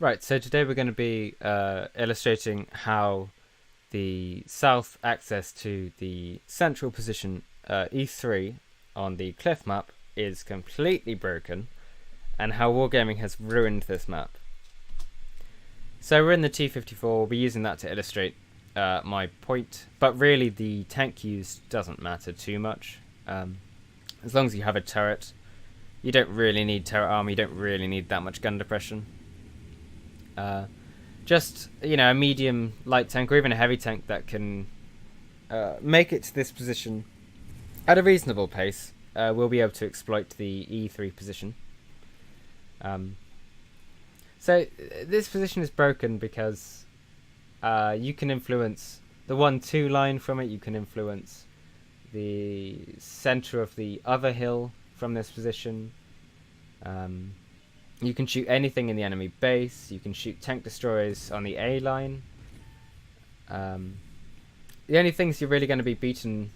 Right, so today we're going to be illustrating how the south access to the central position E3 on the cliff map is completely broken and how Wargaming has ruined this map. So we're in the T-54, we'll be using that to illustrate my point, but really the tank used doesn't matter too much. As long as you have a turret, you don't really need turret armor, you don't really need that much gun depression. Just, a medium light tank or even a heavy tank that can make it to this position at a reasonable pace will be able to exploit the E3 position. So this position is broken because you can influence the 1-2 line from it, you can influence the center of the other hill from this position. You can shoot anything in the enemy base. You can shoot tank destroyers on the A line. The only things you're really going to be beaten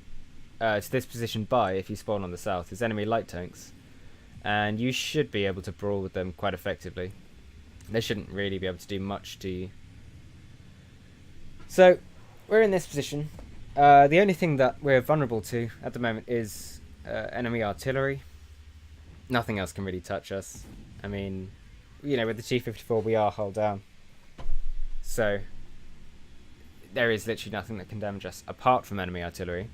to this position by, if you spawn on the south, is enemy light tanks. And you should be able to brawl with them quite effectively. They shouldn't really be able to do much to you. So, we're in this position. The only thing that we're vulnerable to at the moment is enemy artillery. Nothing else can really touch us. I mean, with the T-54 we are hull down. So, there is literally nothing that can damage us apart from enemy artillery.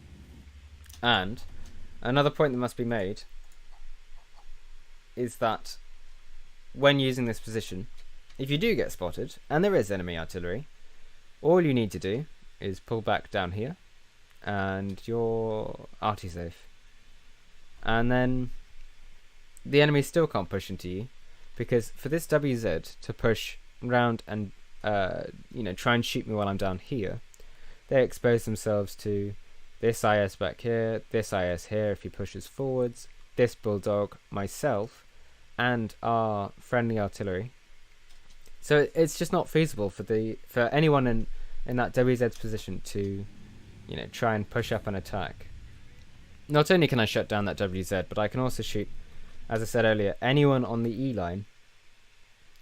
And, another point that must be made is that when using this position, if you do get spotted, and there is enemy artillery, all you need to do is pull back down here, and you're arty safe. And then the enemy still can't push into you, because for this WZ to push round and try and shoot me while I'm down here, they expose themselves to this IS back here, this IS here if he pushes forwards, this Bulldog, myself, and our friendly artillery. So it's just not feasible for anyone in that WZ's position to try and push up an attack. Not only can I shut down that WZ, but I can also shoot, as I said earlier, anyone on the E line,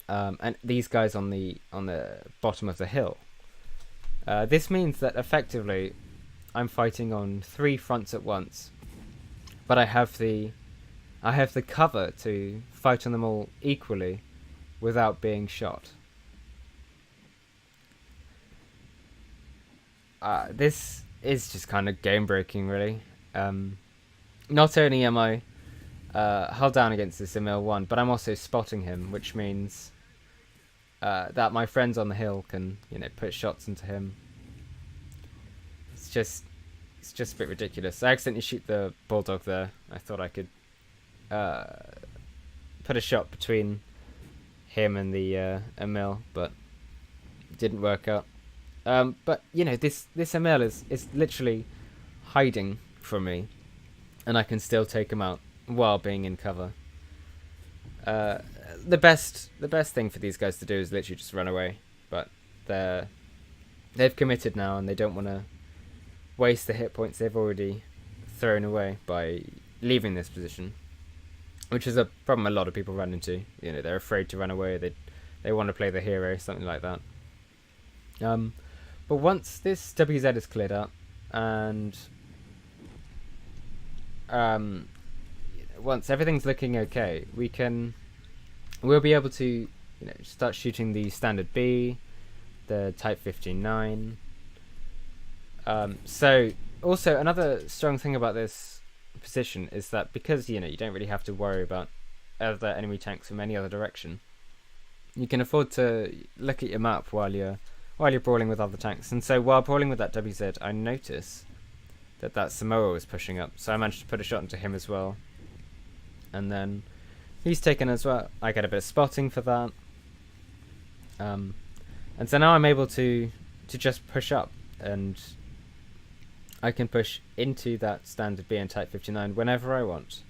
and these guys on the bottom of the hill. This means that effectively I'm fighting on 3 fronts at once, but I have the cover to fight on them all equally without being shot. This is just kind of game breaking, really. Not only am I hull down against this Emil 1, but I'm also spotting him, which means that my friends on the hill can, put shots into him. It's just a bit ridiculous. I accidentally shoot the Bulldog there. I thought I could put a shot between him and the Emil, but it didn't work out. But this Emil is literally hiding from me, and I can still take him out while being in cover. The best thing for these guys to do is literally just run away, but they've committed now, and they don't want to waste the hit points they've already thrown away by leaving this position, which is a problem a lot of people run into. They're afraid to run away. They want to play the hero, something like that. But once this WZ is cleared up, and once everything's looking okay, we'll be able to start shooting the standard B, the Type 59. So also another strong thing about this position is that because you don't really have to worry about other enemy tanks from any other direction, you can afford to look at your map while you're brawling with other tanks. And so while brawling with that WZ, I notice that Samoa was pushing up, so I managed to put a shot into him as well, and then he's taken as well. I get a bit of spotting for that, and so now I'm able to just push up, and I can push into that standard B and Type 59 whenever I want.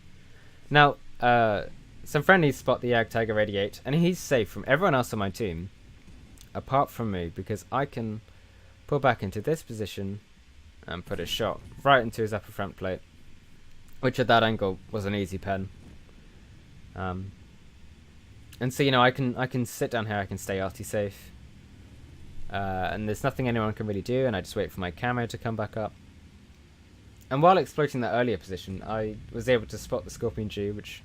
Now, some friendlies spot the Ag Tiger 88, and he's safe from everyone else on my team, apart from me, because I can pull back into this position and put a shot right into his upper front plate, which at that angle was an easy pen. And so, I can sit down here, I can stay arty safe. And there's nothing anyone can really do, and I just wait for my camo to come back up. And while exploiting that earlier position, I was able to spot the Scorpion Jew, which,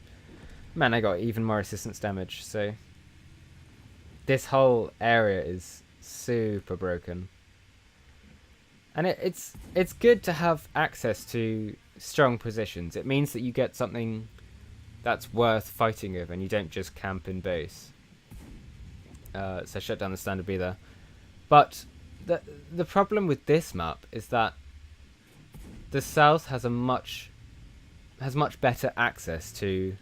man, I got even more resistance damage, so this whole area is super broken. And it's good to have access to strong positions. It means that you get something that's worth fighting with, and you don't just camp in base. So shut down the standard B there. But the problem with this map is that the south has much better access to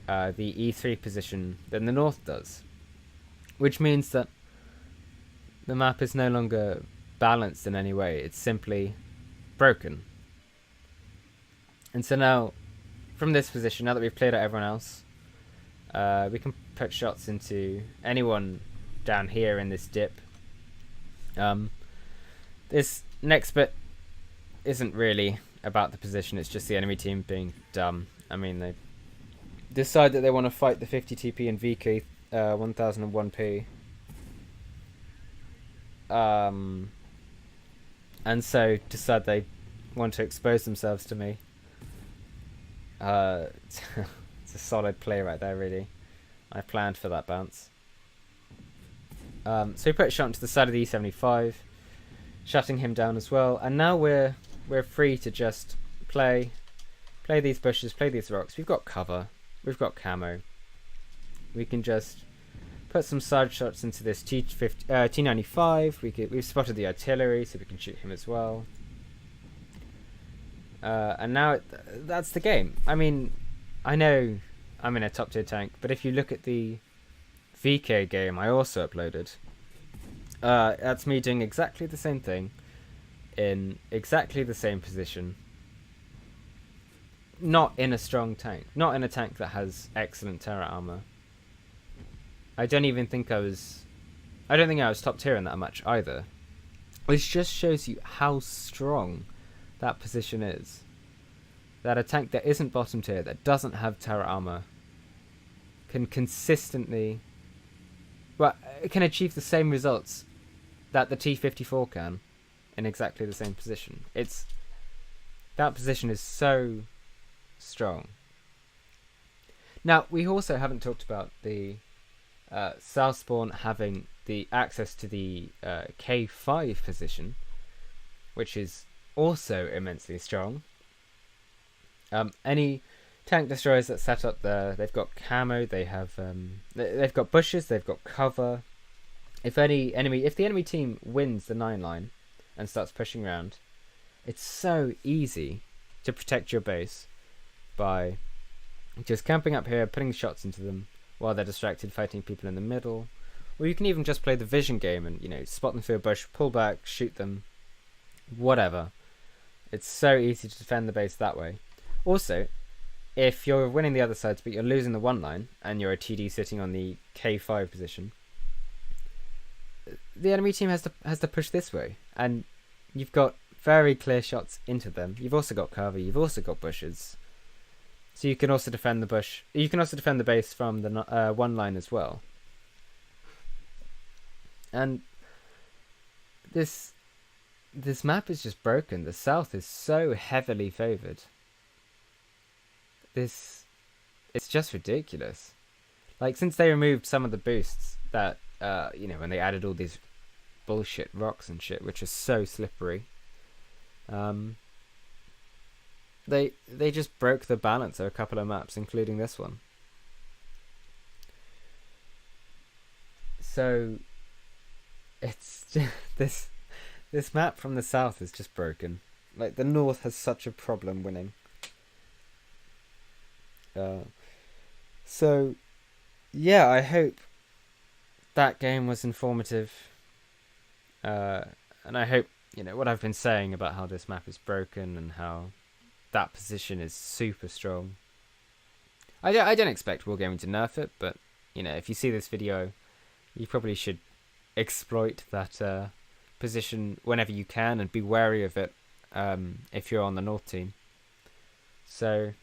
the E3 position than the north does, which means that the map is no longer balanced in any way. It's simply broken. And so now, from this position, now that we've cleared out everyone else, we can put shots into anyone down here in this dip. This next bit isn't really about the position, it's just the enemy team being dumb. I mean, they decide that they want to fight the 50 TP and VK 1001p. And so decide they want to expose themselves to me. It's a solid play right there, really. I planned for that bounce. So we put a shot into the side of the E75, shutting him down as well. And now we're free to just play these bushes, play these rocks. We've got cover, we've got camo. We can just put some side shots into this T95. We've spotted the artillery, so we can shoot him as well. And now that's the game. I mean, I know I'm in a top tier tank, but if you look at the VK game I also uploaded, that's me doing exactly the same thing in exactly the same position. Not in a strong tank, not in a tank that has excellent Terra armor. I don't think I was top tier in that much either. Which just shows you how strong that position is. That a tank that isn't bottom tier, that doesn't have Terra armor, can consistently, well, it can achieve the same results that the T54 can in exactly the same position. That position is so strong. Now, we also haven't talked about the South Spawn having the access to the K5 position, which is also immensely strong. Any tank destroyers that set up there, they've got camo, they've got bushes, they've got cover. If the enemy team wins the 9 line and starts pushing around, it's so easy to protect your base by just camping up here, putting shots into them while they're distracted, fighting people in the middle. Or you can even just play the vision game and, spot them through a bush, pull back, shoot them, whatever. It's so easy to defend the base that way. Also, if you're winning the other sides but you're losing the 1 line and you're a TD sitting on the K5 position, the enemy team has to push this way, and you've got very clear shots into them. You've also got cover, you've also got bushes, so you can also defend the bush. You can also defend the base from the 1 line as well. And this map is just broken. The south is so heavily favoured. It's just ridiculous. Like, since they removed some of the boosts that when they added all these bullshit rocks and shit, which are so slippery, they just broke the balance of a couple of maps, including this one. So it's just, this map from the south is just broken. Like, the north has such a problem winning. So yeah, I hope that game was informative, and I hope what I've been saying about how this map is broken and how that position is super strong. I don't expect Wargaming to nerf it, but if you see this video, you probably should exploit that position whenever you can and be wary of it if you're on the North team. So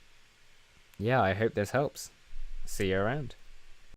yeah, I hope this helps. See you around.